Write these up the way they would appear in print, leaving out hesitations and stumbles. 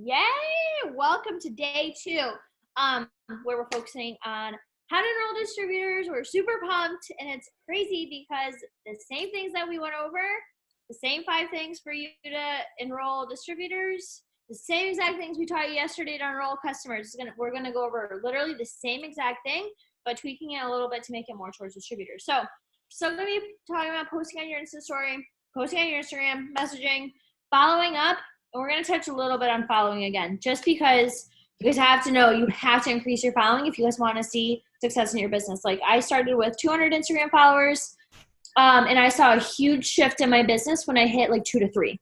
Yay! Welcome to day 2, where we're focusing on how to enroll distributors. We're super pumped, and it's crazy because the same things that we went over, the same 5 things for you to enroll distributors, the same exact things we taught you yesterday to enroll customers. We're gonna go over literally the same exact thing, but tweaking it a little bit to make it more towards distributors. So gonna be talking about posting on your Insta story, posting on your Instagram, messaging, following up. And we're going to touch a little bit on following again, just because you guys have to know you have to increase your following if you guys want to see success in your business. Like I started with 200 Instagram followers, and I saw a huge shift in my business when I hit like 2 to 3,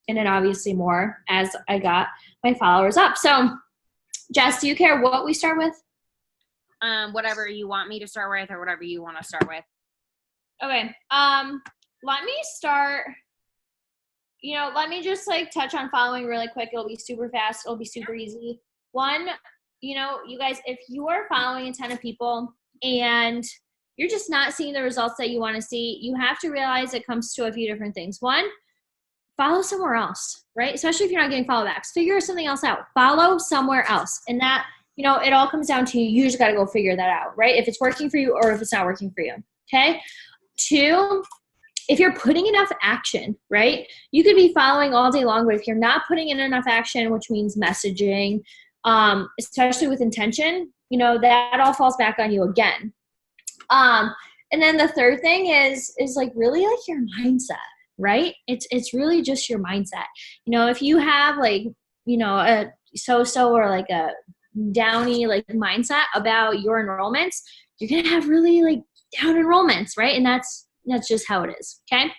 and then obviously more as I got my followers up. So Jess, do you care what we start with? Whatever you want me to start with or whatever you want to start with. Okay. Let me start. Let me just touch on following really quick. It'll be super fast. It'll be super easy. One, you guys, if you are following a ton of people and you're just not seeing the results that you want to see, you have to realize it comes to a few different things. One, follow somewhere else, right? Especially if you're not getting followbacks. Figure something else out. Follow somewhere else. And that, it all comes down to you just got to go figure that out, right? If it's working for you or if it's not working for you, okay? 2, if you're putting enough action, right, you could be following all day long, but if you're not putting in enough action, which means messaging, especially with intention, that all falls back on you again. And then the third thing is really your mindset, right? It's really just your mindset. If you have a so-so or a downy mindset about your enrollments, you're going to have really down enrollments, right? And that's just how it is, okay?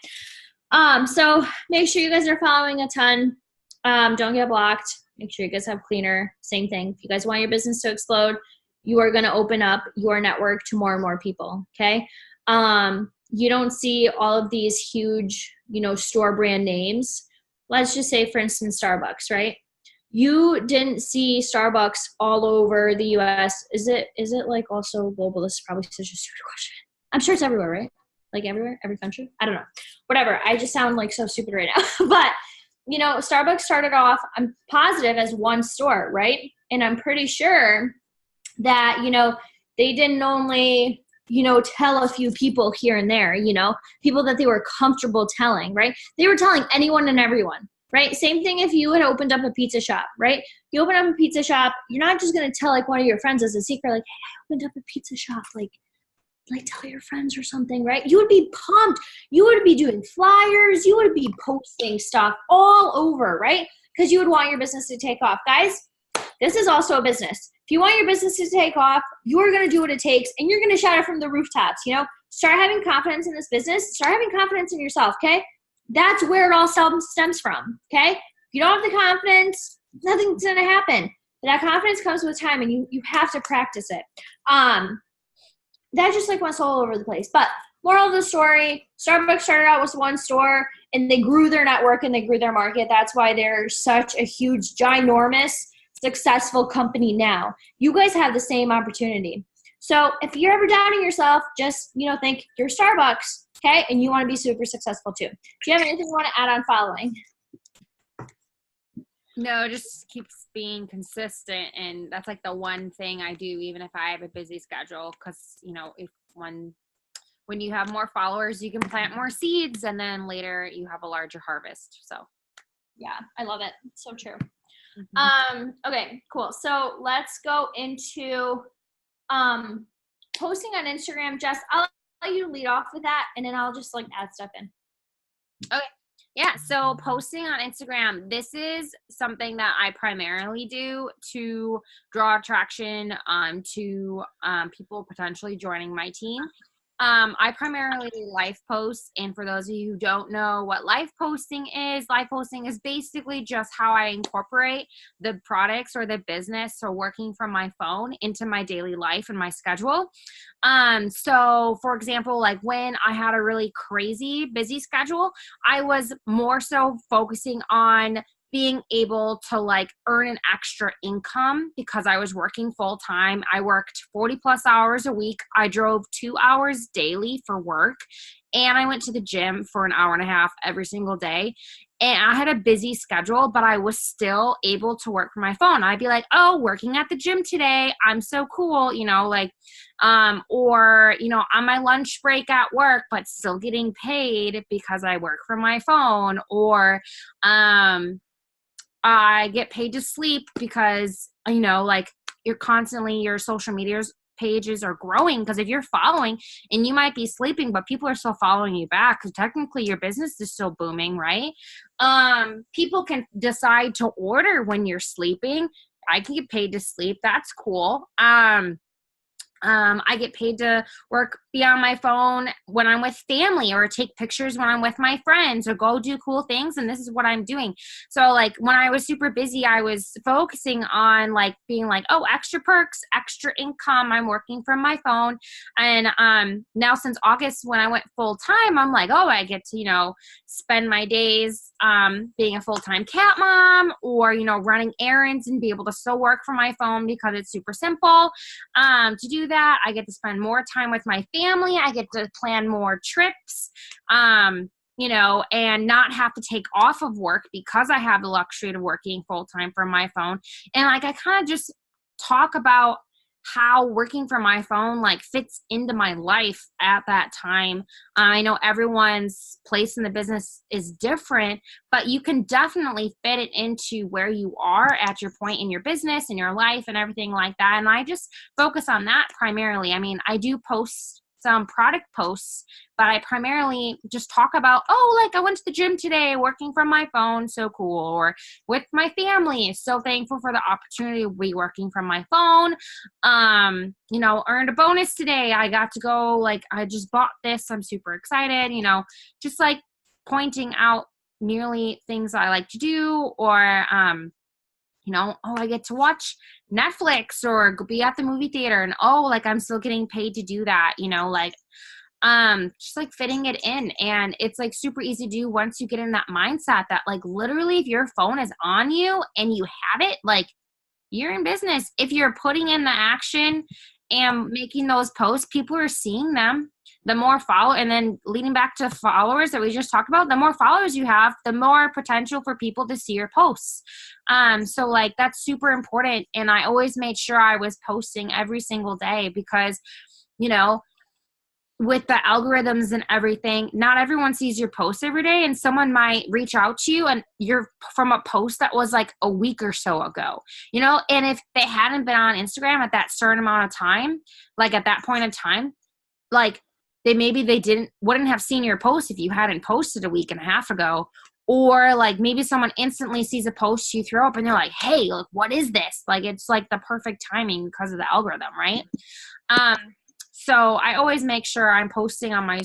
So make sure you guys are following a ton. Don't get blocked. Make sure you guys have cleaner. Same thing. If you guys want your business to explode, you are going to open up your network to more and more people, okay? You don't see all of these huge, store brand names. Let's just say, for instance, Starbucks, right? You didn't see Starbucks all over the U.S. Is it also global? This is probably such a stupid question. I'm sure it's everywhere, right? Everywhere, every country? I don't know. Whatever. I just sound so stupid right now. But, Starbucks started off, I'm positive, as one store, right? And I'm pretty sure that, they didn't only, tell a few people here and there, people that they were comfortable telling, right? They were telling anyone and everyone, right? Same thing if you had opened up a pizza shop, right? You open up a pizza shop, you're not just going to tell one of your friends as a secret, hey, I opened up a pizza shop, tell your friends or something, right? You would be pumped. You would be doing flyers. You would be posting stuff all over, right? Because you would want your business to take off. Guys, this is also a business. If you want your business to take off, you're going to do what it takes, and you're going to shout it from the rooftops, Start having confidence in this business. Start having confidence in yourself, okay? That's where it all stems from, okay? If you don't have the confidence, nothing's going to happen. That confidence comes with time, and you have to practice it. That just went all over the place. But moral of the story, Starbucks started out with one store and they grew their network and they grew their market. That's why they're such a huge, ginormous, successful company now. You guys have the same opportunity. So if you're ever doubting yourself, just, think you're Starbucks, okay? And you want to be super successful too. Do you have anything you want to add on following? No, just keeps being consistent, and that's the one thing I do, even if I have a busy schedule, because if when you have more followers, you can plant more seeds, and then later you have a larger harvest. So yeah, I love it. It's so true. Mm-hmm. Okay, cool. So let's go into posting on Instagram. Jess, I'll let you lead off with that, and then I'll just add stuff in. Okay. Yeah, so posting on Instagram, this is something that I primarily do to draw attraction to people potentially joining my team. I primarily live post, and for those of you who don't know what live posting is basically just how I incorporate the products or the business or working from my phone into my daily life and my schedule. So for example, when I had a really crazy busy schedule, I was more so focusing on being able to earn an extra income because I was working full time. I worked 40 plus hours a week. I drove 2 hours daily for work, and I went to the gym for an hour and a half every single day. and I had a busy schedule, but I was still able to work from my phone. I'd be like, oh, working at the gym today. I'm so cool, you know, like, or, you know, on my lunch break at work, but still getting paid because I work from my phone, or, I get paid to sleep because, you know, like you're constantly, your social media pages are growing, because if you're following and you might be sleeping, but people are still following you back, because technically your business is still booming, right? People can decide to order when you're sleeping. I can get paid to sleep. That's cool. I get paid to be on my phone when I'm with family, or take pictures when I'm with my friends, or go do cool things. And this is what I'm doing. So like when I was super busy, I was focusing on like being like, oh, extra perks, extra income. I'm working from my phone. And now since August, when I went full time, I'm like, oh, I get to, you know, spend my days being a full-time cat mom, or, you know, running errands, and be able to still work from my phone because it's super simple to do that. I get to spend more time with my family. I get to plan more trips, you know, and not have to take off of work because I have the luxury of working full time from my phone. And like, I kind of just talk about how working from my phone like fits into my life at that time. I know everyone's place in the business is different, but you can definitely fit it into where you are at your point in your business and your life and everything like that. And I just focus on that primarily. I mean, I do post some product posts, but I primarily just talk about, oh, like I went to the gym today working from my phone, so cool, or with my family, so thankful for the opportunity to be working from my phone. You know, earned a bonus today. I got to go, like, I just bought this. I'm super excited, you know, just like pointing out merely things I like to do, or, you know, oh, I get to watch Netflix or be at the movie theater, and oh, like I'm still getting paid to do that, you know, like, just like fitting it in. And it's like super easy to do once you get in that mindset that like literally if your phone is on you and you have it, like you're in business. If you're putting in the action and making those posts, people are seeing them. The more and then leading back to followers that we just talked about, the more followers you have, the more potential for people to see your posts. So like that's super important. And I always made sure I was posting every single day because, you know, with the algorithms and everything, not everyone sees your post every day, and someone might reach out to you and you're from a post that was like a week or so ago, you know, and if they hadn't been on Instagram at that certain amount of time, like at that point in time, like they wouldn't have seen your post if you hadn't posted a week and a half ago. Or like maybe someone instantly sees a post you throw up and they're like, hey, look, what is this? Like it's like the perfect timing because of the algorithm, right? So I always make sure I'm posting on my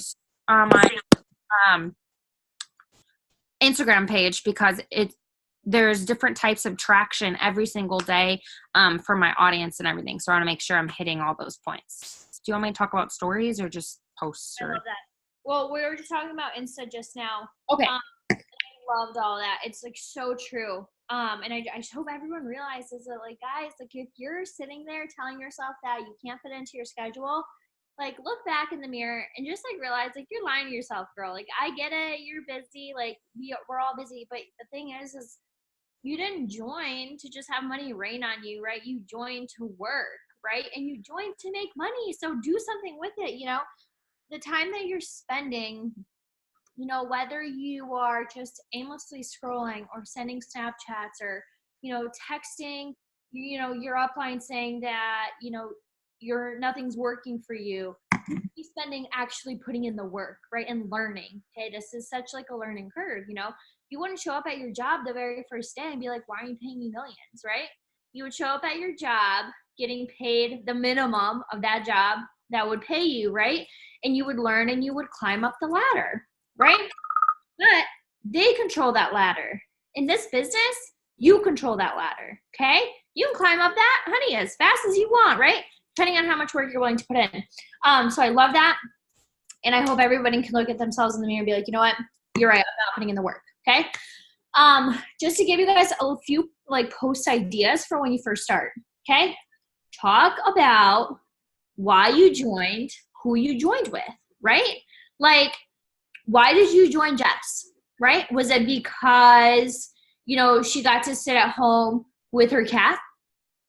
Instagram page because there's different types of traction every single day for my audience and everything. So I want to make sure I'm hitting all those points. Do you want me to talk about stories or just posts? I love that. Well, we were just talking about Insta just now. Okay. I loved all that. It's like so true. And I just hope everyone realizes that, like, guys, like if you're sitting there telling yourself that you can't fit into your schedule, like look back in the mirror and just like realize like you're lying to yourself, girl. Like I get it, you're busy, like we're all busy, but the thing is you didn't join to just have money rain on you, right? You joined to work, right? And you joined to make money. So do something with it, you know? The time that you're spending, you know, whether you are just aimlessly scrolling or sending Snapchats or, you know, texting, you know, your upline saying that, you know, nothing's working for you, be spending actually putting in the work, right? And learning. Okay, this is such like a learning curve, you know. You wouldn't show up at your job the very first day and be like, why are you paying me millions, right? You would show up at your job getting paid the minimum of that job that would pay you, right? And you would learn and you would climb up the ladder, right? But they control that ladder. In this business, you control that ladder, okay? You can climb up that, honey, as fast as you want, right? Depending on how much work you're willing to put in. So I love that. And I hope everybody can look at themselves in the mirror and be like, you know what? You're right. I'm not putting in the work. Okay. Just to give you guys a few like post ideas for when you first start. Okay. Talk about why you joined, who you joined with, right? Like, why did you join Jess? right? Was it because, you know, she got to sit at home with her cat,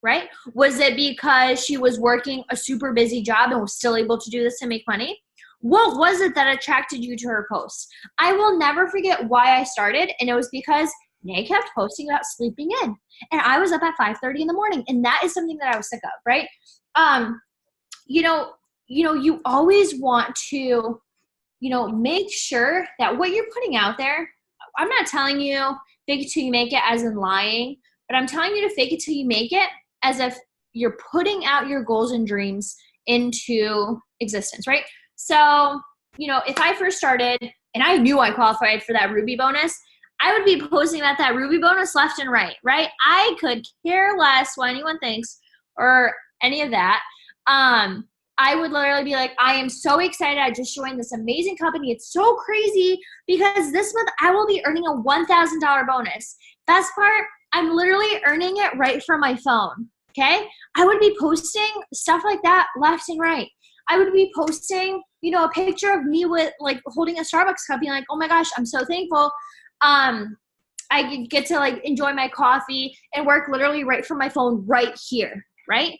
right? Was it because she was working a super busy job and was still able to do this to make money? What was it that attracted you to her post? I will never forget why I started, and it was because Nay kept posting about sleeping in, and I was up at 5:30 in the morning, and that is something that I was sick of, right? You know, you always want to, you know, make sure that what you're putting out there, I'm not telling you fake it till you make it as in lying, but I'm telling you to fake it till you make it as if you're putting out your goals and dreams into existence, right? So, you know, if I first started and I knew I qualified for that Ruby bonus, I would be posting about that Ruby bonus left and right? I could care less what anyone thinks or any of that. I would literally be like, I am so excited. I just joined this amazing company. It's so crazy because this month I will be earning a $1,000 bonus. Best part, I'm literally earning it right from my phone, okay? I would be posting stuff like that left and right. I would be posting, you know, a picture of me with like holding a Starbucks cup being like, oh my gosh, I'm so thankful. I get to like enjoy my coffee and work literally right from my phone right here, right?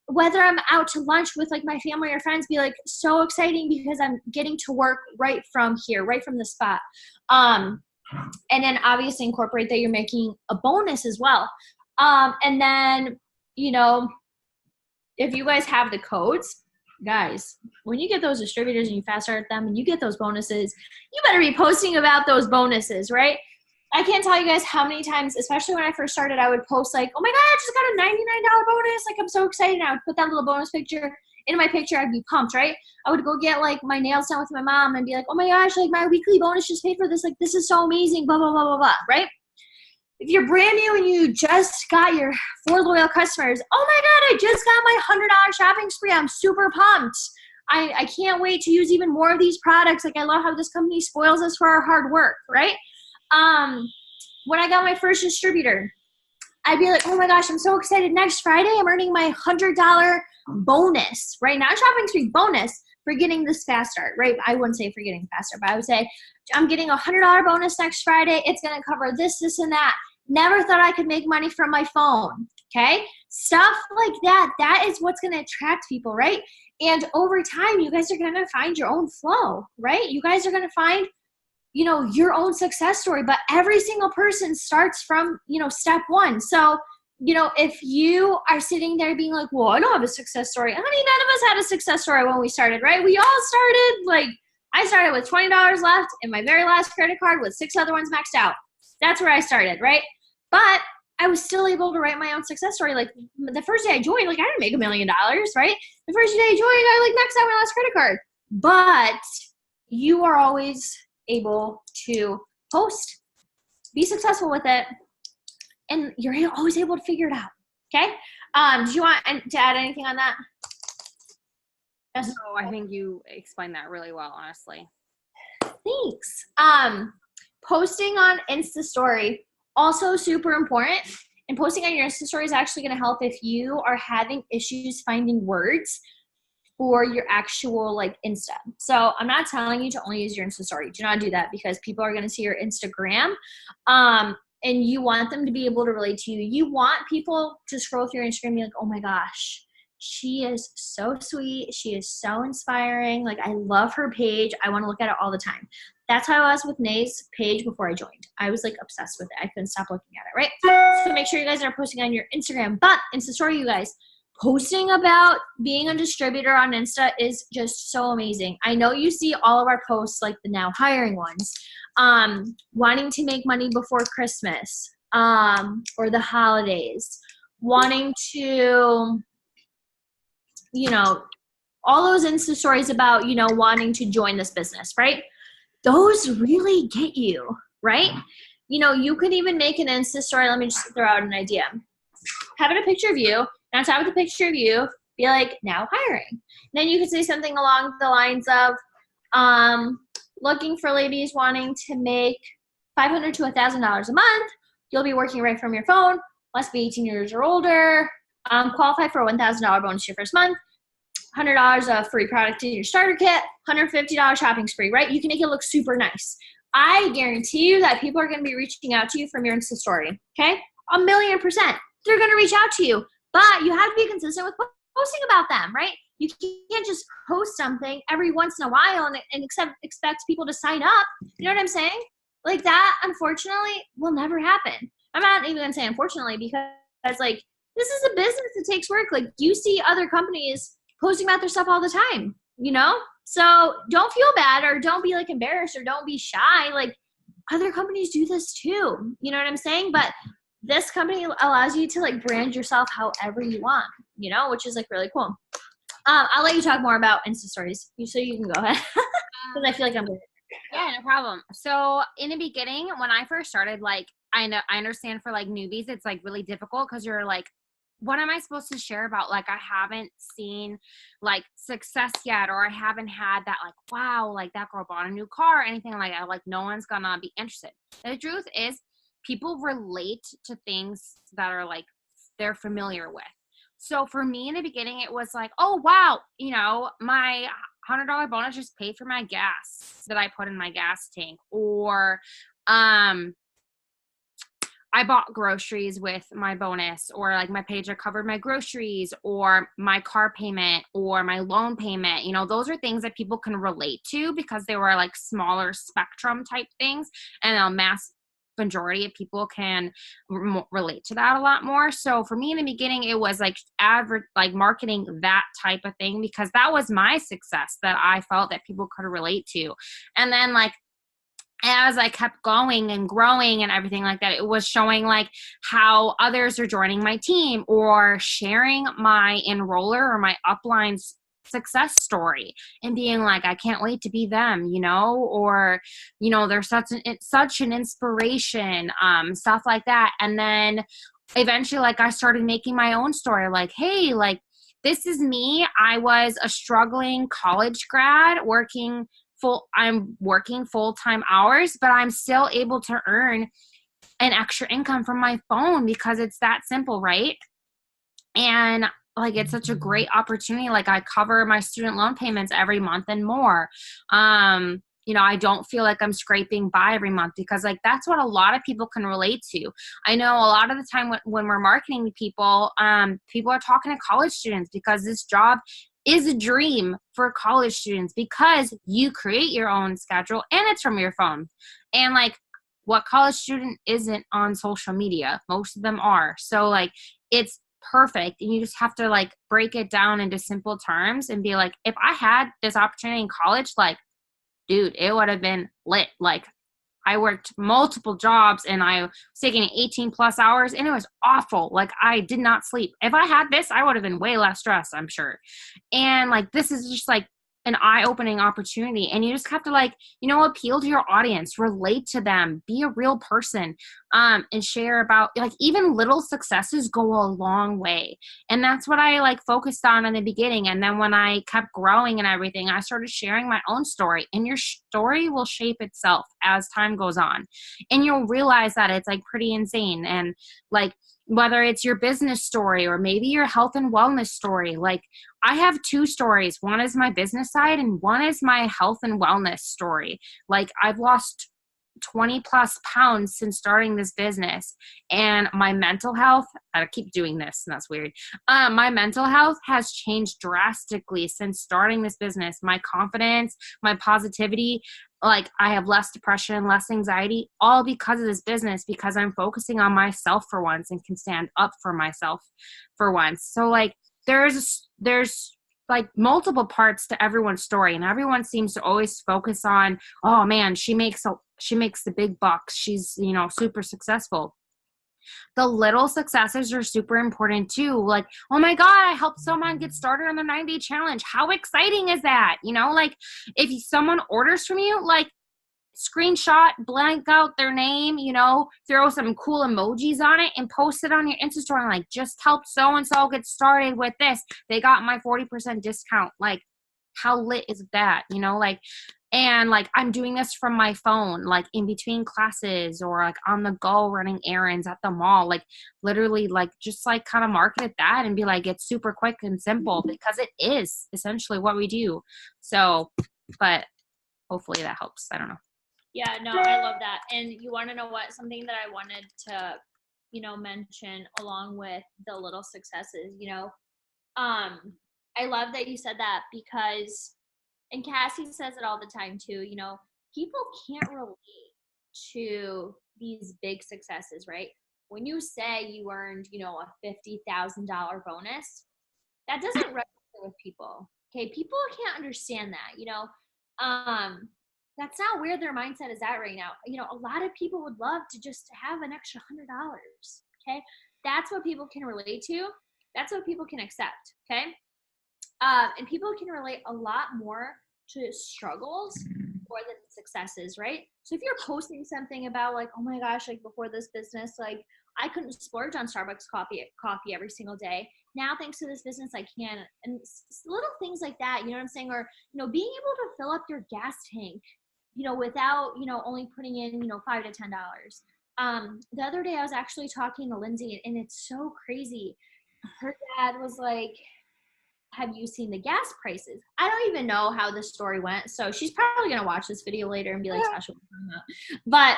Whether I'm out to lunch with like my family or friends, be like so exciting because I'm getting to work right from here, right from the spot. And then obviously incorporate that you're making a bonus as well. And then, you know, if you guys have the codes, guys, when you get those distributors and you fast start them and you get those bonuses, you better be posting about those bonuses, right? I can't tell you guys how many times, especially when I first started, I would post like, oh my God, I just got a $99 bonus. Like, I'm so excited. And I would put that little bonus picture in my picture. I'd be pumped, right? I would go get like my nails done with my mom and be like, oh my gosh, like my weekly bonus just paid for this. Like, this is so amazing, blah, blah, blah, blah, blah, right? If you're brand new and you just got your 4 loyal customers, oh my God, I just got my $100 shopping spree. I'm super pumped. I can't wait to use even more of these products. Like, I love how this company spoils us for our hard work, right? When I got my first distributor, I'd be like, oh my gosh, I'm so excited. Next Friday, I'm earning my $100 bonus, right? Not shopping spree, bonus for getting this fast start, right? I wouldn't say for getting faster, but I would say I'm getting a $100 bonus next Friday. It's going to cover this, this, and that. Never thought I could make money from my phone, okay? Stuff like that. That is what's going to attract people, right? And over time, you guys are going to find your own flow, right? You guys are going to find, you know, your own success story, but every single person starts from, you know, step one. So, you know, if you are sitting there being like, well, I don't have a success story. Honey, none of us had a success story when we started, right? We all started, like, I started with $20 left in my very last credit card with 6 other ones maxed out. That's where I started, right? But I was still able to write my own success story. Like, the first day I joined, like, I didn't make $1 million, right? The first day I joined, I, like, maxed out my last credit card. But you are always able to post, be successful with it, and you're always able to figure it out, okay? Do you want to add anything on that? Yes. No, I think you explained that really well, honestly. Thanks. Posting on Insta Story, also super important. And posting on your Insta Story is actually going to help if you are having issues finding words for your actual like Insta. So I'm not telling you to only use your Insta Story. Do not do that because people are going to see your Instagram. And you want them to be able to relate to you. You want people to scroll through your Instagram and be like, oh my gosh, she is so sweet. She is so inspiring. Like, I love her page. I want to look at it all the time. That's how I was with Nay's page before I joined. I was like obsessed with it. I couldn't stop looking at it, right? So make sure you guys are posting on your Instagram. But Insta Story, you guys, posting about being a distributor on Insta is just so amazing. I know you see all of our posts, like the now hiring ones, wanting to make money before Christmas or the holidays, wanting to, you know, all those Insta stories about, you know, wanting to join this business, right? Those really get you, right? You know, you could even make an Insta story. Let me just throw out an idea. Having a picture of you, and on top of the picture of you, be like, now hiring. And then you could say something along the lines of, looking for ladies wanting to make $500 to $1,000 a month. You'll be working right from your phone. Must be 18 years or older. Qualify for a $1,000 bonus your first month. $100 of free product in your starter kit. $150 shopping spree, right? You can make it look super nice. I guarantee you that people are going to be reaching out to you from your Insta story. Okay? 1,000,000%. They're going to reach out to you, but you have to be consistent with posting about them, right? You can't just post something every once in a while and expect people to sign up. You know what I'm saying? Like that, unfortunately, will never happen. I'm not even going to say unfortunately because like this is a business that takes work. Like you see other companies posting about their stuff all the time, you know? So don't feel bad or don't be like embarrassed or don't be shy. Like other companies do this too. You know what I'm saying? But this company allows you to like brand yourself however you want, you know, which is like really cool. I'll let you talk more about Insta stories, so you can go ahead because I feel like I'm good. Yeah, no problem. So in the beginning, when I first started, like I understand for like newbies, it's like really difficult because you're like, what am I supposed to share about? Like I haven't seen like success yet, or I haven't had that like, wow, like that girl bought a new car or anything like that. Like no one's gonna be interested. The truth is people relate to things that are like they're familiar with. So for me in the beginning, it was like, oh, wow, you know, my $100 bonus just paid for my gas that I put in my gas tank. Or I bought groceries with my bonus, or like my paycheck covered my groceries or my car payment or my loan payment. You know, those are things that people can relate to because they were like smaller spectrum type things, and a mass majority of people can relate to that a lot more. So for me in the beginning, it was like like marketing that type of thing because that was my success that I felt that people could relate to. And then like as I kept going and growing and everything like that, it was showing like how others are joining my team or sharing my enroller or my upline success story and being like, I can't wait to be them, you know, or, you know, they're such an inspiration, stuff like that. And then eventually, like I started making my own story, like, hey, like, this is me. I was a struggling college grad I'm working full-time hours, but I'm still able to earn an extra income from my phone because it's that simple, right? And like, it's such a great opportunity. Like I cover my student loan payments every month and more. You know, I don't feel like I'm scraping by every month because like, that's what a lot of people can relate to. I know a lot of the time when we're marketing to people, people are talking to college students because this job is a dream for college students because you create your own schedule and it's from your phone. And like, what college student isn't on social media? Most of them are. So like, it's perfect. And you just have to like break it down into simple terms and be like, if I had this opportunity in college, like, dude, it would have been lit. Like I worked multiple jobs and I was taking 18 plus hours and it was awful. Like I did not sleep. If I had this, I would have been way less stressed, I'm sure. And like, this is just like an eye-opening opportunity. And you just have to like, you know, appeal to your audience, relate to them, be a real person, and share about like even little successes go a long way. And that's what I like focused on in the beginning. And then when I kept growing and everything, I started sharing my own story, and your story will shape itself as time goes on. And you'll realize that it's like pretty insane. And like, whether it's your business story or maybe your health and wellness story, like I have two stories. One is my business side and one is my health and wellness story. Like I've lost 20 plus pounds since starting this business, and my mental health, I keep doing this and that's weird. My mental health has changed drastically since starting this business. My confidence, my positivity, like I have less depression, less anxiety, all because of this business, because I'm focusing on myself for once and can stand up for myself for once. So like there's like multiple parts to everyone's story, and everyone seems to always focus on, oh man, she makes the big bucks. She's, you know, super successful. The little successes are super important too. Like, oh my God, I helped someone get started on the 90-day challenge. How exciting is that? You know, like if someone orders from you, like screenshot, blank out their name, you know, throw some cool emojis on it and post it on your Insta story. Like, just help so-and-so get started with this. They got my 40% discount. Like, how lit is that? You know, like, and like, I'm doing this from my phone, like in between classes or like on the go running errands at the mall, like literally like just like kind of market it that and be like, it's super quick and simple because it is essentially what we do. So, but hopefully that helps. I don't know. Yeah, no, I love that. And you want to know what? Something that I wanted to, mention along with the little successes, I love that you said that because, and Cassie says it all the time too, people can't relate to these big successes, right? When you say you earned, a $50,000 bonus, that doesn't register with people. Okay, people can't understand that. That's not where their mindset is at right now. A lot of people would love to just have an extra $100. Okay, that's what people can relate to. That's what people can accept. Okay, and people can relate a lot more to struggles more than successes, right? So if you're posting something about like, oh my gosh, like before this business, like I couldn't splurge on Starbucks coffee every single day. Now, thanks to this business, I can. And little things like that, you know what I'm saying? Or, being able to fill up your gas tank, without, only putting in, $5 to $10. The other day I was actually talking to Lindsay, and it's so crazy. Her dad was like, have you seen the gas prices? I don't even know how this story went. So she's probably going to watch this video later and be like, Sasha, what are you talking about? But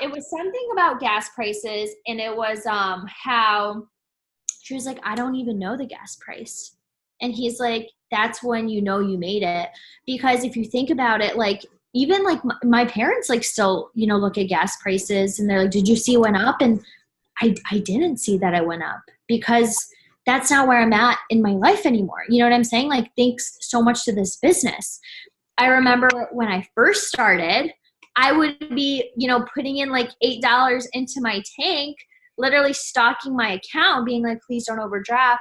it was something about gas prices, and it was how she was like, I don't even know the gas price. And he's like, that's when you know you made it. Because if you think about it, like, even like my parents like still, look at gas prices and they're like, did you see it went up? And I didn't see that it went up because that's not where I'm at in my life anymore. You know what I'm saying? Like, thanks so much to this business. I remember when I first started, I would be, putting in like $8 into my tank, literally stocking my account, being like, please don't overdraft,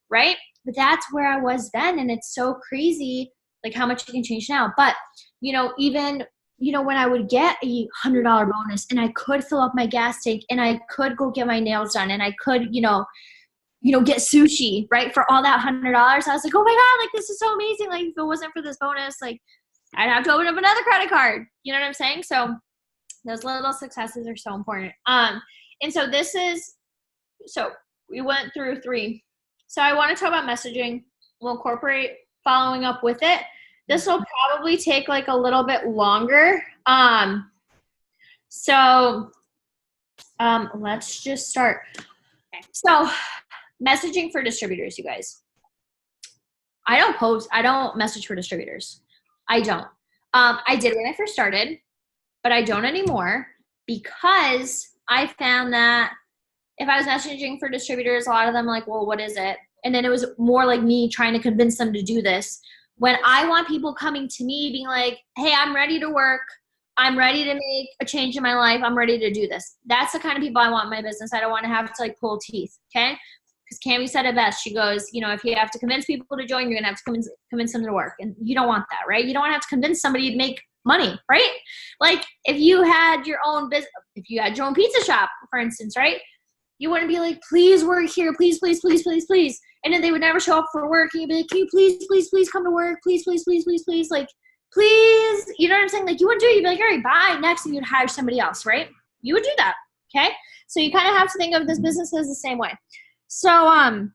right? But that's where I was then. And it's so crazy, like how much you can change now. But, even, when I would get a $100 bonus and I could fill up my gas tank and I could go get my nails done and I could, get sushi, right? For all that $100, I was like, oh my God, like this is so amazing. Like if it wasn't for this bonus, like I'd have to open up another credit card. You know what I'm saying? So those little successes are so important. And so so we went through 3. So I want to talk about messaging. We'll incorporate following up with it. This will probably take like a little bit longer. Let's just start. Okay. So messaging for distributors, you guys. I don't message for distributors. I don't. I did when I first started, but I don't anymore because I found that if I was messaging for distributors, a lot of them like, well, what is it? And then it was more like me trying to convince them to do this. When I want people coming to me being like, hey, I'm ready to work. I'm ready to make a change in my life. I'm ready to do this. That's the kind of people I want in my business. I don't want to have to like pull teeth, okay? Because Cami said it best. She goes, if you have to convince people to join, you're going to have to convince them to work. And you don't want that, right? You don't want to have to convince somebody to make money, right? Like if you had your own business, if you had your own pizza shop, for instance, right? You wouldn't be like, please work here, please, please, please, please, please. And then they would never show up for work. And you'd be like, can you please, please, please come to work? Please, please, please, please, please. Like, please. You know what I'm saying? Like you wouldn't do it. You'd be like, all right, bye. Next, and you'd hire somebody else, right? You would do that. Okay. So you kind of have to think of this business as the same way. So,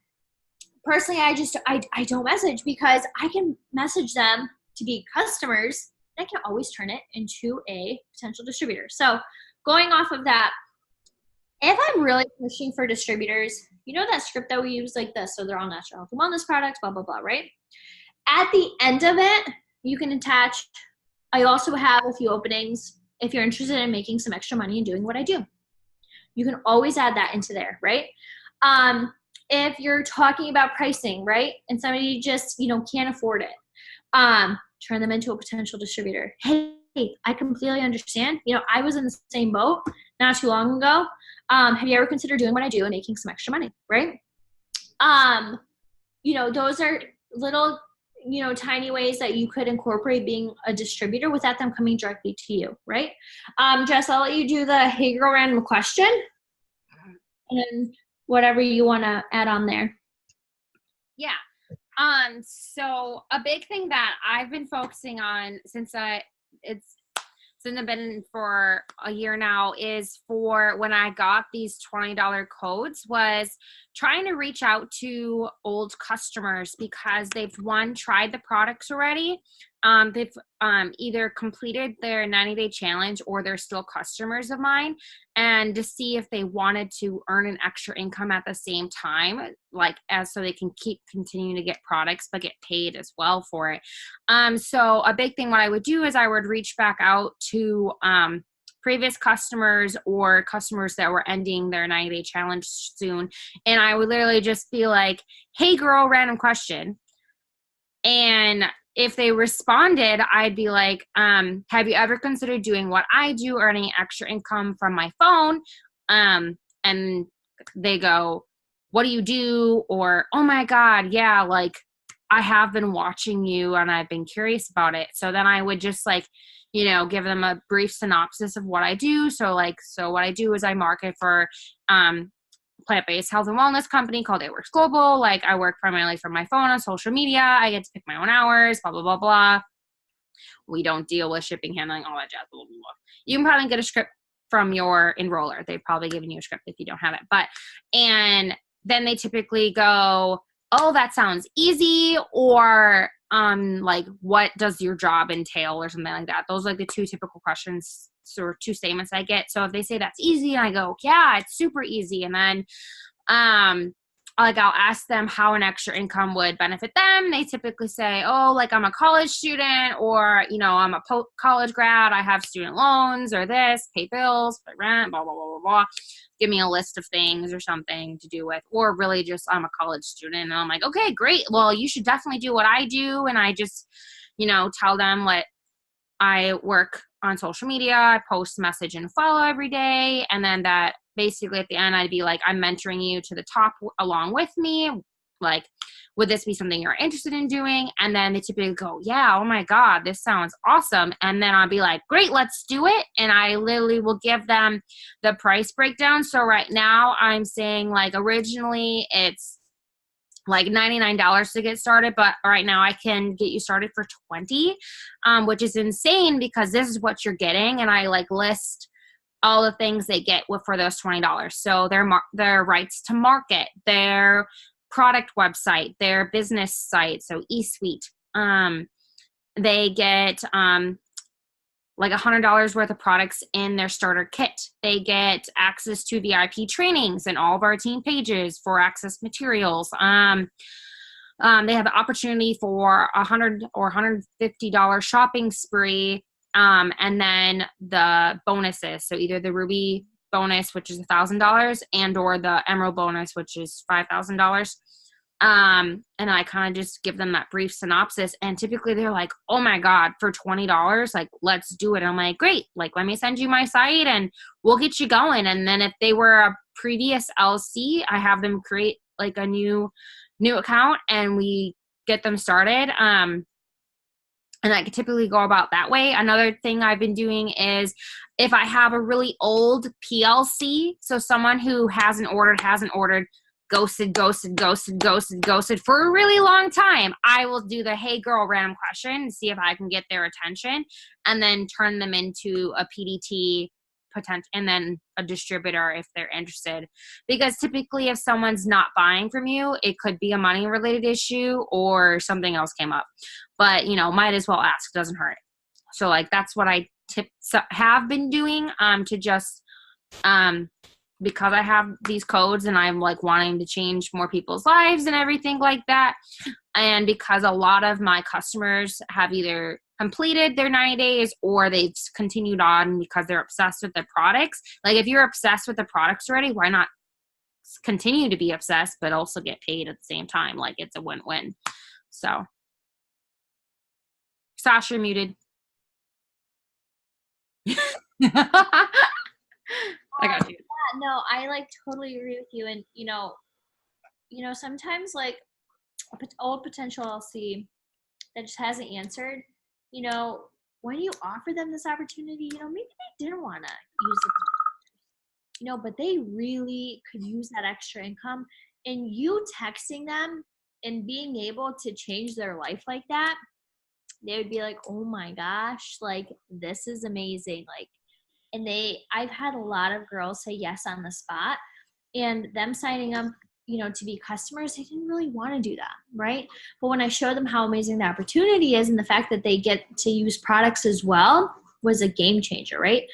personally, I don't message because I can message them to be customers. And I can always turn it into a potential distributor. So going off of that, if I'm really pushing for distributors, that script that we use like this, so they're all natural health and wellness products, blah, blah, blah, right? At the end of it, you can attach, I also have a few openings if you're interested in making some extra money and doing what I do. You can always add that into there, right? If you're talking about pricing, right? And somebody just, can't afford it, turn them into a potential distributor. Hey, I completely understand. I was in the same boat not too long ago. Have you ever considered doing what I do and making some extra money, right? Those are little, tiny ways that you could incorporate being a distributor without them coming directly to you, right? Jess, I'll let you do the Hey Girl random question and whatever you want to add on there. Yeah. So a big thing that I've been focusing on since I've been for a year now is for when I got these $20 codes was trying to reach out to old customers because they've tried the products already. they've either completed their 90-day challenge or they're still customers of mine, and to see if they wanted to earn an extra income at the same time, like as so they can keep continuing to get products but get paid as well for it. So a big thing what I would do is I would reach back out to previous customers or customers that were ending their 90-day challenge soon, and I would literally just be like, hey girl, random question. And if they responded, I'd be like, have you ever considered doing what I do, earning extra income from my phone? And they go, what do you do? Or, oh my God, yeah, like I have been watching you and I've been curious about it. So then I would just like, you know, give them a brief synopsis of what I do. So what I do is I market for plant-based health and wellness company called It Works Global. Like I work primarily from my phone on social media. I get to pick my own hours, blah, blah, blah, blah. We don't deal with shipping, handling, all that jazz, blah, blah, blah. You can probably get a script from your enroller. They've probably given you a script if you don't have it. And then they typically go, oh, that sounds easy, or like, what does your job entail, or something like that. Those are like the two typical questions or two statements I get. So if they say that's easy, and I go, yeah, it's super easy. And then like I'll ask them how an extra income would benefit them. They typically say, oh, like I'm a college student, or, you know, I'm a college grad, I have student loans, or this, pay bills, pay rent, blah, blah, blah, blah, blah. Give me a list of things or something to do with, or really just I'm a college student. And I'm like, okay, great. Well, you should definitely do what I do. And I just, you know, tell them what I work on social media. I post, message, and follow every day. And then that basically at the end, I'd be like, I'm mentoring you to the top along with me. Like, would this be something you're interested in doing? And then they typically go, yeah, oh my God, this sounds awesome. And then I'll be like, great, let's do it. And I literally will give them the price breakdown. So right now I'm saying, like, originally it's like $99 to get started, but right now I can get you started for $20, which is insane because this is what you're getting. And I like list all the things they get for those $20. So their rights to market, their product website, their business site, so eSuite. They get like $100 worth of products in their starter kit. They get access to VIP trainings and all of our team pages for access materials. They have the opportunity for $100 or $150 shopping spree. And then the bonuses. So either the Ruby bonus, which is $1,000, and or the Emerald bonus, which is $5,000. And I kind of just give them that brief synopsis, and typically they're like, oh my God, for $20, like, let's do it. I'm like, great, like, let me send you my site and we'll get you going. And then if they were a previous LC, I have them create like a new account and we get them started. And I could typically go about that way. Another thing I've been doing is if I have a really old PLC, so someone who hasn't ordered, ghosted for a really long time, I will do the hey girl random question and see if I can get their attention, and then turn them into a PDT potential, and then a distributor if they're interested. Because typically if someone's not buying from you, it could be a money related issue or something else came up. But, you know, might as well ask, doesn't hurt. So like that's what I have been doing to just because I have these codes and I'm like wanting to change more people's lives and everything like that. And because a lot of my customers have either completed their 90 days or they've continued on because they're obsessed with their products. Like if you're obsessed with the products already, why not continue to be obsessed, but also get paid at the same time? Like it's a win-win. So Sasha, you're muted. I got you. Yeah, no, I like totally agree with you. And you know, sometimes like old potential LC that just hasn't answered, you know, when you offer them this opportunity, you know, maybe they didn't want to use it, you know, but they really could use that extra income. And you texting them and being able to change their life like that, they would be like, oh my gosh, like this is amazing. Like, and I've had a lot of girls say yes on the spot, and them signing up to be customers, they didn't really want to do that, right? But when I showed them how amazing the opportunity is and the fact that they get to use products as well was a game changer, right?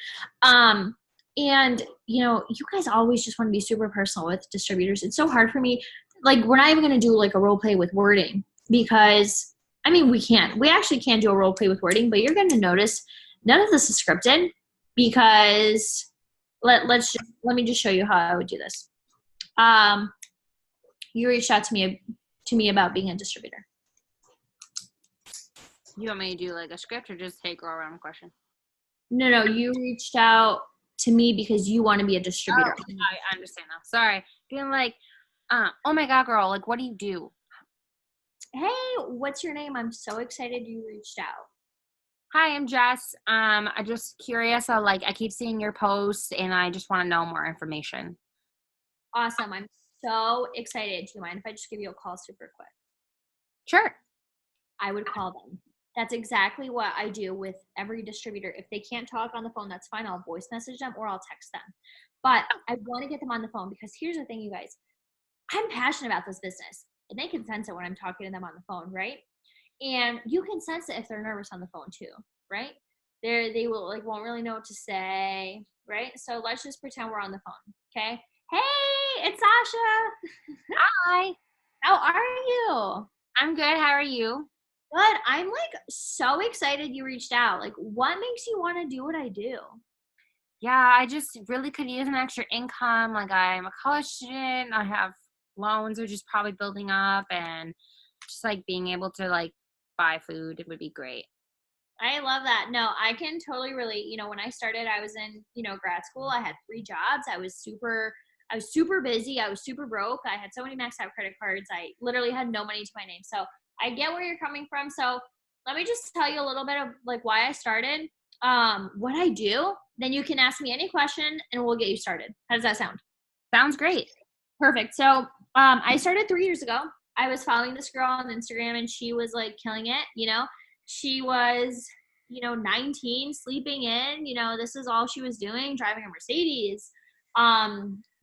And you guys always just want to be super personal with distributors. It's so hard for me. Like, we're not even going to do like a role play with wording because, I mean, we actually can do a role play with wording, but you're going to notice none of this is scripted because let me just show you how I would do this. You reached out to me about being a distributor. You want me to do like a script or just take girl around question? No, you reached out to me because you want to be a distributor. Oh, I understand now. Sorry. Being like, oh my God, girl, like, what do you do? Hey, what's your name? I'm so excited you reached out. Hi, I'm Jess. I'm just curious. I keep seeing your posts and I just want to know more information. Awesome. I'm so excited. Do you mind if I just give you a call super quick? Sure. I would call them. That's exactly what I do with every distributor. If they can't talk on the phone, that's fine. I'll voice message them or I'll text them. But I want to get them on the phone because here's the thing, you guys. I'm passionate about this business and they can sense it when I'm talking to them on the phone, right? And you can sense it if they're nervous on the phone too, right? They will won't really know what to say, right? So let's just pretend we're on the phone, okay? Hey, it's Sasha. Hi. How are you? I'm good. How are you? Good. I'm so excited you reached out. Like, what makes you want to do what I do? Yeah, I just really could use an extra income. Like, I'm a college student. I have loans are just probably building up, and just like being able to like buy food, it would be great. I love that. No, I can totally relate. When I started, I was in, grad school. I had 3 jobs. I was super busy. I was super broke. I had so many maxed out credit cards. I literally had no money to my name. So I get where you're coming from. So let me just tell you a little bit of like why I started, what I do. Then you can ask me any question and we'll get you started. How does that sound? Sounds great. Perfect. So I started 3 years ago. I was following this girl on Instagram and she was like killing it. She was, 19, sleeping in, this is all she was doing, driving a Mercedes,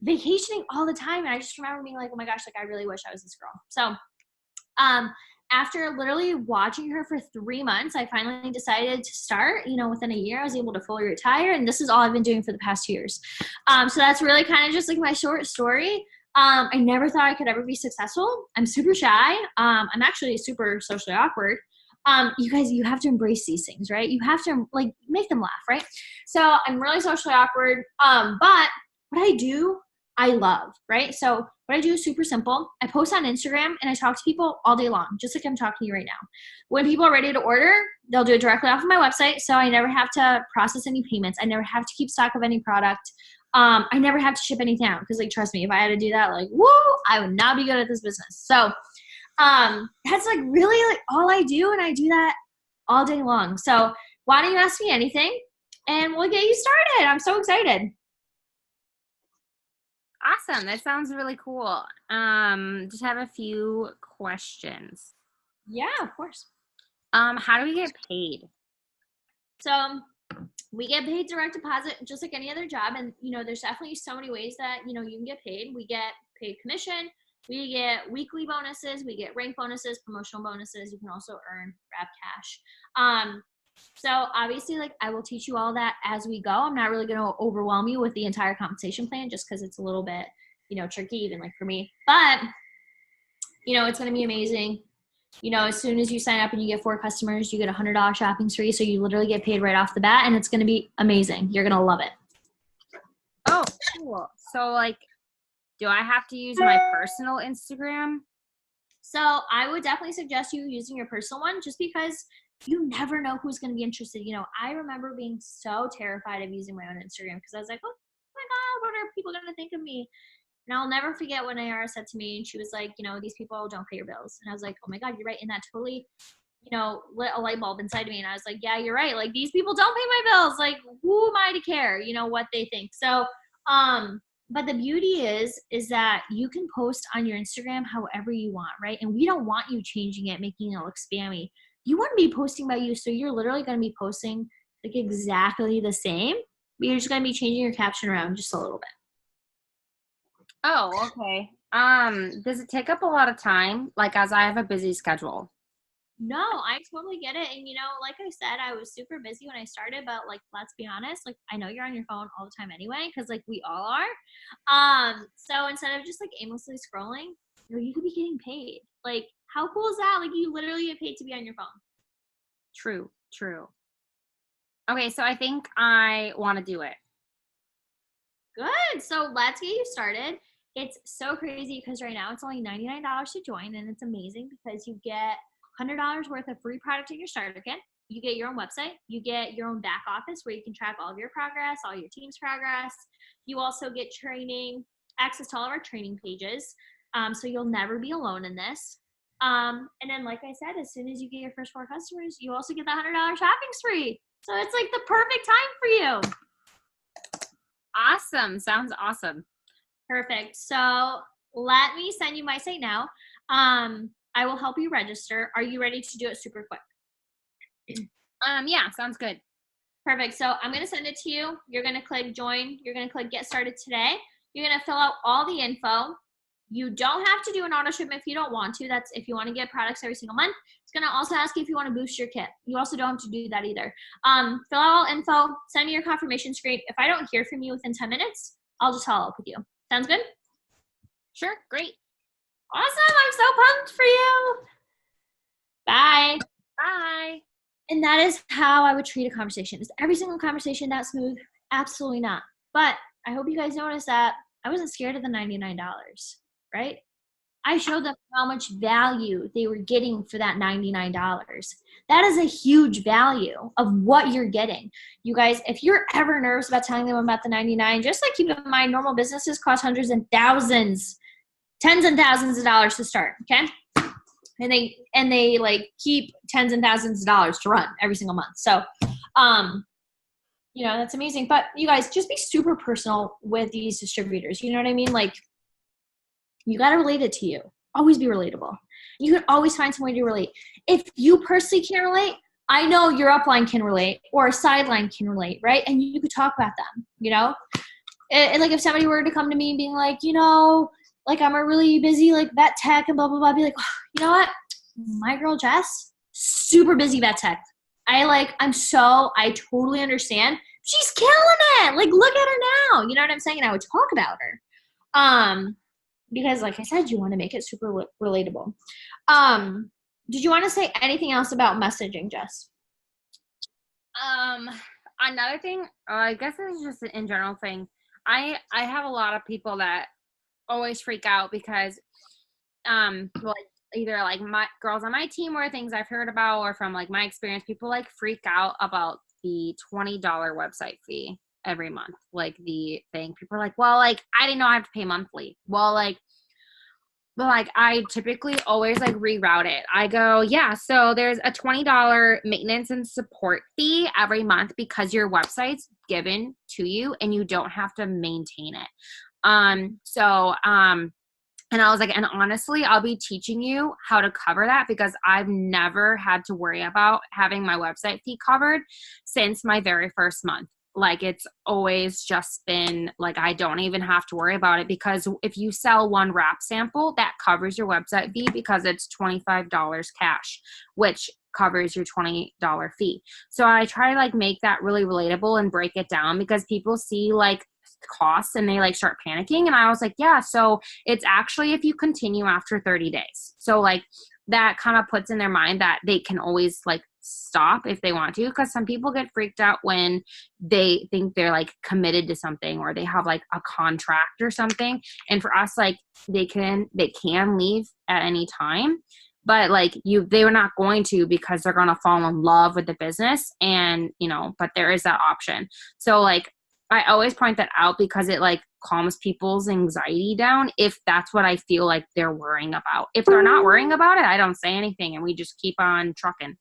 vacationing all the time. And I just remember being like, oh my gosh, like I really wish I was this girl. So after literally watching her for 3 months, I finally decided to start. Within a year, I was able to fully retire. And this is all I've been doing for the past 2 years. So that's really kind of just like my short story. I never thought I could ever be successful. I'm super shy. I'm actually super socially awkward. You guys, you have to embrace these things, right? You have to like make them laugh, right? So I'm really socially awkward. But what I do, I love, right? So what I do is super simple. I post on Instagram and I talk to people all day long, just like I'm talking to you right now. When people are ready to order, they'll do it directly off of my website. So I never have to process any payments. I never have to keep stock of any product. I never have to ship anything out because, like, trust me, if I had to do that, like, woo, I would not be good at this business. So that's like really like all I do, and I do that all day long. So why don't you ask me anything and we'll get you started. I'm so excited. Awesome. That sounds really cool. Just have a few questions. Yeah, of course. How do we get paid? So we get paid direct deposit just like any other job. And, there's definitely so many ways that, you can get paid. We get paid commission. We get weekly bonuses. We get rank bonuses, promotional bonuses. You can also earn wrap cash. So obviously, like, I will teach you all that as we go. I'm not really going to overwhelm you with the entire compensation plan just because it's a little bit, tricky even like for me. But, it's going to be amazing. As soon as you sign up and you get 4 customers, you get $100 shopping spree. So you literally get paid right off the bat, and it's going to be amazing. You're going to love it. Oh, cool. So, like, do I have to use my personal Instagram? So I would definitely suggest you using your personal one just because you never know who's going to be interested. I remember being so terrified of using my own Instagram because I was like, oh my God, what are people going to think of me? And I'll never forget when Ayara said to me, and she was like, these people don't pay your bills. And I was like, oh my God, you're right. And that totally, lit a light bulb inside of me. And I was like, yeah, you're right. Like, these people don't pay my bills. Like, who am I to care, what they think? So, but the beauty is that you can post on your Instagram however you want, right? And we don't want you changing it, making it look spammy. You want to be posting by you. So you're literally going to be posting like exactly the same, but you're just going to be changing your caption around just a little bit. Oh, okay. Does it take up a lot of time? Like, as I have a busy schedule. No, I totally get it. And like I said, I was super busy when I started, but like let's be honest, like I know you're on your phone all the time anyway, because like we all are. So instead of just like aimlessly scrolling, you could be getting paid. Like, how cool is that? Like you literally get paid to be on your phone. True, true. Okay, so I think I want to do it. Good. So let's get you started. It's so crazy because right now it's only $99 to join, and it's amazing because you get $100 worth of free product in your starter kit. You get your own website. You get your own back office where you can track all of your progress, all your team's progress. You also get training, access to all of our training pages. So you'll never be alone in this. And then, like I said, as soon as you get your first 4 customers, you also get the $100 shopping spree. So it's like the perfect time for you. Awesome. Sounds awesome. Perfect. So let me send you my site now. I will help you register. Are you ready to do it super quick? Yeah, sounds good. Perfect. So I'm going to send it to you. You're going to click join. You're going to click get started today. You're going to fill out all the info. You don't have to do an auto shipment if you don't want to. That's if you want to get products every single month. It's going to also ask you if you want to boost your kit. You also don't have to do that either. Fill out all info. Send me your confirmation screen. If I don't hear from you within 10 minutes, I'll just follow up with you. Sounds good? Sure. Great. Awesome. I'm so pumped for you. Bye. Bye. And that is how I would treat a conversation. Is every single conversation that smooth? Absolutely not. But I hope you guys noticed that I wasn't scared of the $99, right? I showed them how much value they were getting for that $99. That is a huge value of what you're getting. You guys, if you're ever nervous about telling them about the 99, just like keep in mind, normal businesses cost hundreds and thousands, tens and thousands of dollars to start, okay? And they like keep tens and thousands of dollars to run every single month. So, that's amazing. But you guys, just be super personal with these distributors. You know what I mean? Like, you got to relate it to you. Always be relatable. You can always find some way to relate. If you personally can't relate, I know your upline can relate or a sideline can relate, right? And you could talk about them, And like if somebody were to come to me and being like, like I'm a really busy like vet tech and blah, blah, blah, I'd be like, oh, you know what? My girl Jess, super busy vet tech. I totally understand. She's killing it. Like, look at her now. You know what I'm saying? And I would talk about her. Because like I said, you want to make it super relatable. Did you want to say anything else about messaging, Jess? Another thing, I guess this is just an in general thing. I have a lot of people that always freak out because, like either like my girls on my team or things I've heard about or from like my experience, people like freak out about the $20 website fee every month. Like the thing, people are like, well, like I didn't know I have to pay monthly. Well, but like I typically always like reroute it. I go, yeah, so there's a $20 maintenance and support fee every month because your website's given to you and you don't have to maintain it. And I was like, and honestly, I'll be teaching you how to cover that because I've never had to worry about having my website fee covered since my very first month. Like it's always just been like, I don't even have to worry about it because if you sell one wrap sample, that covers your website fee because it's $25 cash, which covers your $20 fee. So I try to like make that really relatable and break it down because people see like costs and they like start panicking. And I was like, yeah, so it's actually if you continue after 30 days. So like that kind of puts in their mind that they can always like stop if they want to, because some people get freaked out when they think they're like committed to something or they have like a contract or something. And for us, like they can leave at any time, but like they were not going to because they're going to fall in love with the business and but there is that option. So like I always point that out because it like calms people's anxiety down if that's what I feel like they're worrying about. If they're not worrying about it, I don't say anything and we just keep on trucking,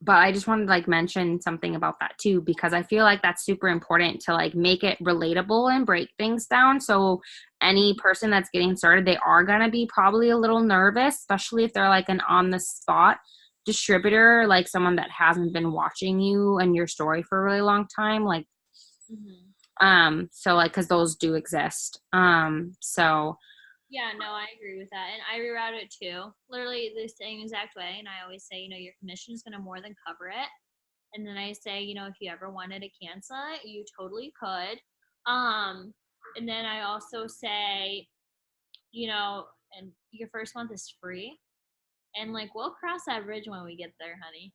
But I just wanted to like mention something about that too, because I feel like that's super important to like make it relatable and break things down. So any person that's getting started, they are going to be probably a little nervous, especially if they're like an on the spot distributor, like someone that hasn't been watching you and your story for a really long time. Like, So like, cause those do exist. So Yeah, no, I agree with that. And I reroute it too. Literally the same exact way. And I always say, your commission is going to more than cover it. And then I say, if you ever wanted to cancel it, you totally could. And then I also say, and your first month is free. And like, we'll cross that bridge when we get there, honey.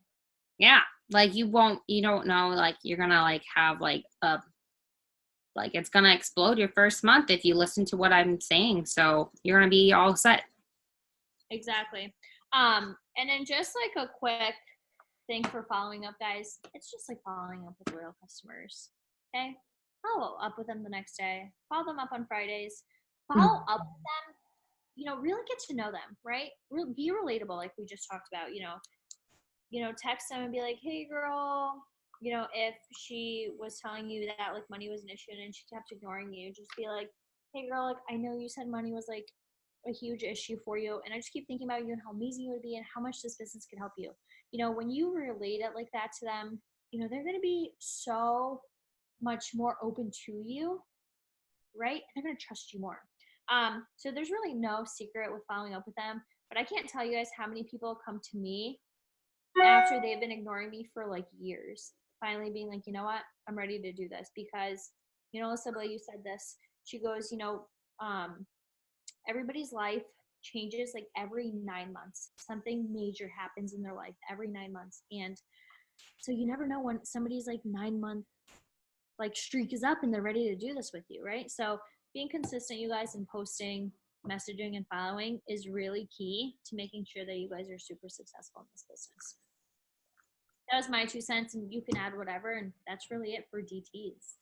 yeah, like you don't know, like you're going to like have like it's going to explode your first month if you listen to what I'm saying. So you're going to be all set. Exactly. And then just like a quick thing for following up, guys. It's just like following up with loyal customers. Okay? Follow up with them the next day. Follow them up on Fridays. Follow up with them. Really get to know them, right? Be relatable, like we just talked about. Text them and be like, hey, girl. If she was telling you that like money was an issue and she kept ignoring you, just be like, hey, girl, like I know you said money was like a huge issue for you, and I just keep thinking about you and how amazing it would be and how much this business could help you. When you relate it like that to them, they're going to be so much more open to you, right? They're going to trust you more. So there's really no secret with following up with them, but I can't tell you guys how many people come to me after they've been ignoring me for like years, finally being like, you know what, I'm ready to do this because, Alyssa, you said this. She goes, everybody's life changes like every 9 months. Something major happens in their life every 9 months. And so you never know when somebody's like 9 month like streak is up and they're ready to do this with you, right? So being consistent, you guys, and posting, messaging, and following is really key to making sure that you guys are super successful in this business. That was my 2 cents, and you can add whatever, and that's really it for DTs.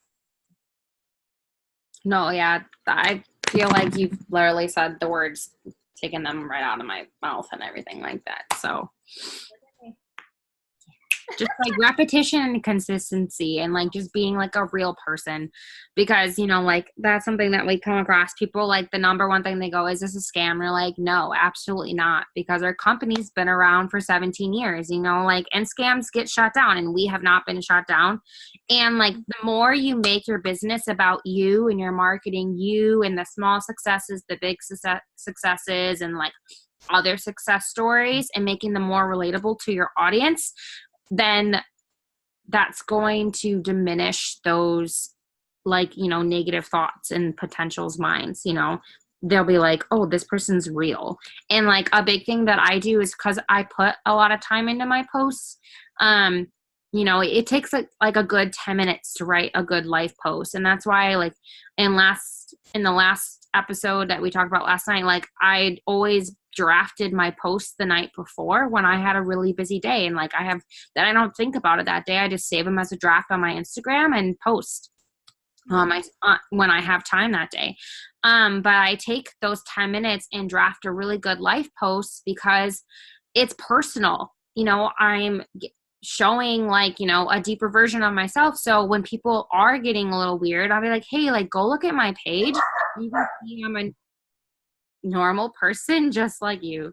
No, yeah, I feel like you've literally said the words, taking them right out of my mouth and everything like that. So just like repetition and consistency and like just being like a real person, because like that's something that we come across. People like the number one thing they go, is this a scam? We're like, no, absolutely not, because our company's been around for 17 years, and scams get shut down, and we have not been shut down. And like the more you make your business about you and your marketing, you and the small successes, the big successes, and like other success stories, and making them more relatable to your audience, then that's going to diminish those like, negative thoughts in potential's minds. They'll be like, oh, this person's real. And like a big thing that I do is, because I put a lot of time into my posts, it takes like a good 10 minutes to write a good life post. And that's why like in the last episode that we talked about last night, like I always drafted my posts the night before when I had a really busy day, and like I don't think about it that day. I just save them as a draft on my Instagram and post when I have time that day. But I take those 10 minutes and draft a really good life post because it's personal. I'm showing like, a deeper version of myself. So when people are getting a little weird, I'll be like, hey, like go look at my page. You can see I'm a normal person just like you.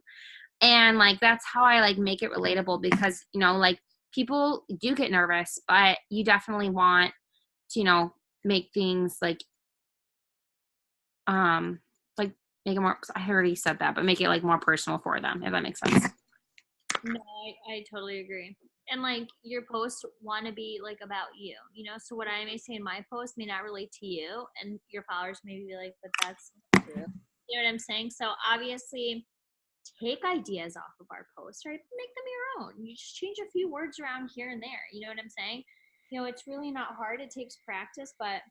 And like that's how I like make it relatable, because like people do get nervous, but you definitely want to make things like make it more, I already said that, but make it like more personal for them, if that makes sense. No, I totally agree. And like your posts want to be like about you, so what I may say in my post may not relate to you, and your followers may be like, but that's true. You know what I'm saying? So obviously take ideas off of our posts, right? Make them your own. You just change a few words around here and there. You know what I'm saying? It's really not hard. It takes practice, but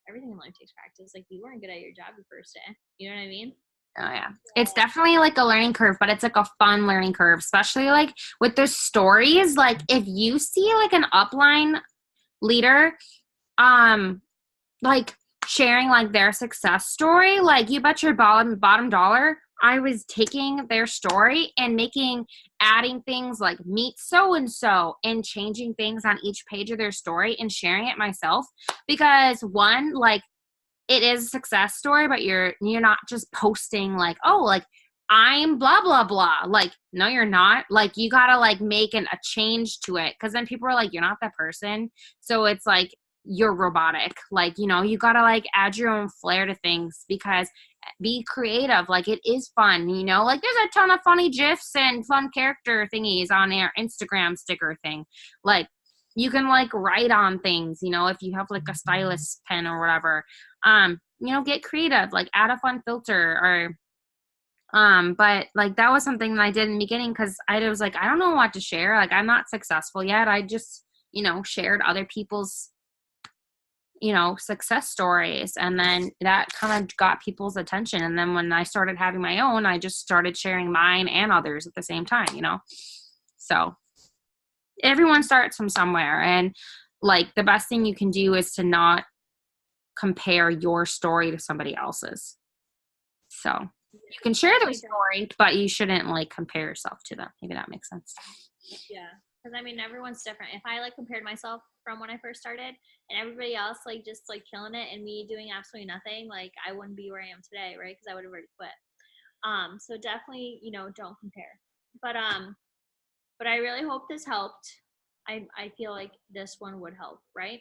everything in life takes practice. Like you weren't good at your job your first day. You know what I mean? Oh yeah. It's definitely like a learning curve, but it's like a fun learning curve, especially like with the stories. Like if you see like an upline leader, like sharing like their success story, like you bet your bottom dollar I was taking their story and adding things like meet so and so and changing things on each page of their story and sharing it myself, because one, like it is a success story, but you're not just posting like, oh, like I'm blah blah blah. Like no, you're not. Like you gotta like make a change to it, because then people are like, you're not that person. So it's like you're robotic. Like, you know, you gotta like add your own flair to things, because be creative. Like, it is fun, you know, like there's a ton of funny GIFs and fun character thingies on their Instagram sticker thing. Like, you can like write on things, you know, if you have like a stylus pen or whatever, you know, get creative, like add a fun filter or but like that was something that I did in the beginning, because I was like, I don't know what to share. Like, I'm not successful yet. I just, you know, shared other people's, you know, success stories, and then that kind of got people's attention. And then when I started having my own, I just started sharing mine and others at the same time, you know. So everyone starts from somewhere, and like the best thing you can do is to not compare your story to somebody else's. So you can share their story, but you shouldn't like compare yourself to them. Maybe that makes sense. Yeah, because I mean, everyone's different. If I like compared myself from when I first started and everybody else like just like killing it and me doing absolutely nothing, like I wouldn't be where I am today, right? Because I would have already quit. So definitely, you know, don't compare. But I really hope this helped. I feel like this one would help, right?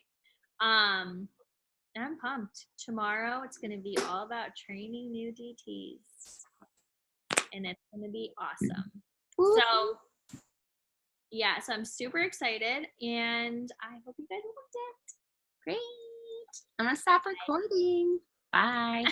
And I'm pumped. Tomorrow it's gonna be all about training new DTs, and it's gonna be awesome. So yeah, so I'm super excited, and I hope you guys loved it. Great. I'm gonna stop recording. Bye.